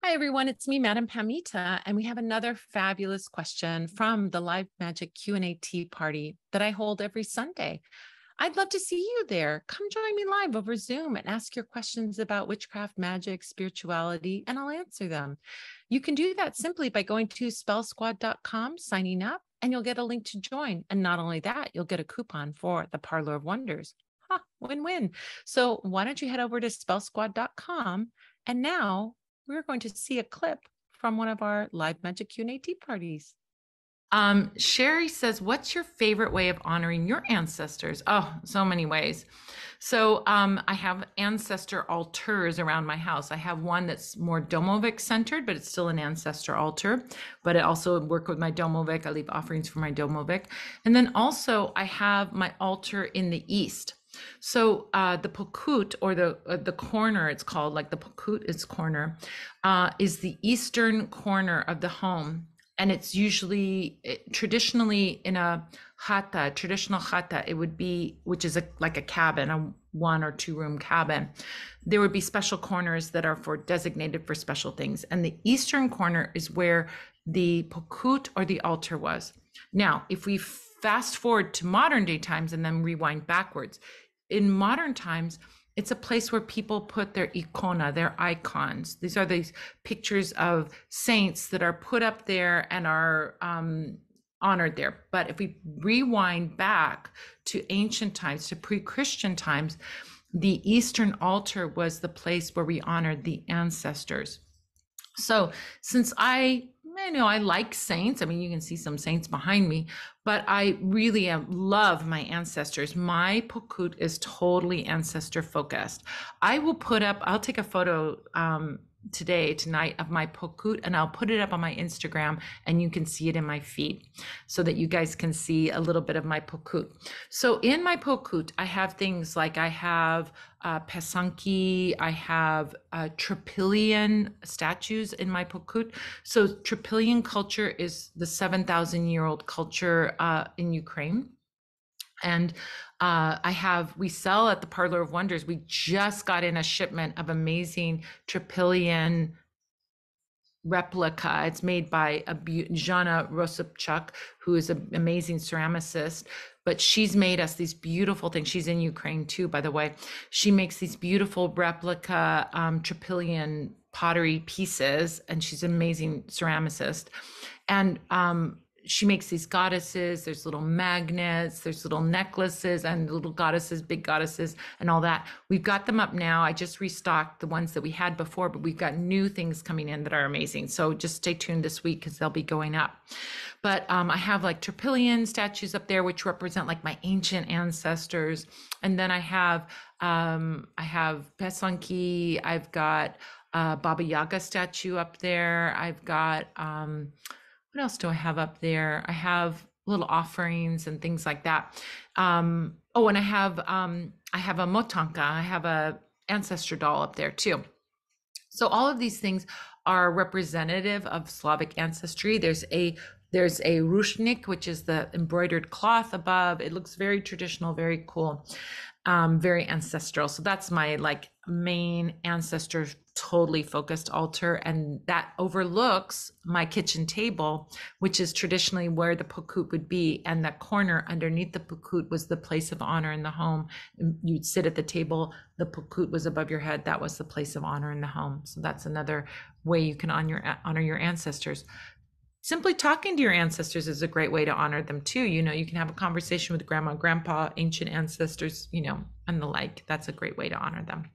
Hi, everyone. It's me, Madam Pamita, and we have another fabulous question from the Live Magic Q&A tea party that I hold every Sunday. I'd love to see you there. Come join me live over Zoom and ask your questions about witchcraft, magic, spirituality, and I'll answer them. You can do that simply by going to spellsquad.com, signing up, and you'll get a link to join. And not only that, you'll get a coupon for the Parlour of Wonders. Win-win. So why don't you head over to spellsquad.com, and now we're going to see a clip from one of our Live Magic Q&A tea parties. Sherry says, what's your favorite way of honoring your ancestors? Oh, so many ways. So I have ancestor altars around my house. I have one that's more Domovic centered, but it's still an ancestor altar. But I also work with my Domovic. I leave offerings for my Domovic. And then also I have my altar in the east. So the pokut, or the corner, it's called, like the pokut is corner, is the eastern corner of the home. And it's usually traditionally in a chata, traditional chata, it would be, which is like a cabin, a 1 or 2 room cabin. There would be special corners that are designated for special things. And the eastern corner is where the pokut or the altar was. Now, if we fast forward to modern day times and then rewind backwards, in modern times, it's a place where people put their icona, their icons. These are these pictures of saints that are put up there and are honored there. But if we rewind back to ancient times, to pre-Christian times, the Eastern altar was the place where we honored the ancestors. So since I like saints. I mean, you can see some saints behind me, but I really love my ancestors. My pokut is totally ancestor focused. I'll take a photo tonight of my pokut, and I'll put it up on my Instagram, and you can see it in my feed so that you guys can see a little bit of my pokut. So in my pokut, I have things like I have Pesanki, I have Tropilian statues in my pokut. So Tropilian culture is the 7,000-year-old culture in Ukraine. And we sell at the Parlour of Wonders. We just got in a shipment of amazing Tropilian replica. It's made by Jana Rosipchuk, who is an amazing ceramicist, but she's made us these beautiful things. She's in Ukraine too, by the way. She makes these beautiful replica Tropilian pottery pieces, and she's an amazing ceramicist. And she makes these goddesses. There's little magnets, there's little necklaces, and little goddesses, big goddesses, and all that. We've got them up now. I just restocked the ones that we had before, but we've got new things coming in that are amazing. So just stay tuned this week because they'll be going up. But I have like Tropilian statues up there, which represent like my ancient ancestors. And then I have Pesanki. I've got Baba Yaga statue up there. I've got what else do I have up there? I have little offerings and things like that. And I have a motanka. I have a ancestor doll up there too. So all of these things are representative of Slavic ancestry. There's a rushnik, which is the embroidered cloth above. It looks very traditional, very cool, very ancestral. So that's my main ancestor totally focused altar, and that overlooks my kitchen table, which is traditionally where the pokut would be, and that corner underneath the pokut was the place of honor in the home. You'd sit at the table, the pokut was above your head. That was the place of honor in the home. So that's another way you can honor your ancestors. Simply talking to your ancestors is a great way to honor them too. You can have a conversation with grandma, grandpa, ancient ancestors, and the like. That's a great way to honor them.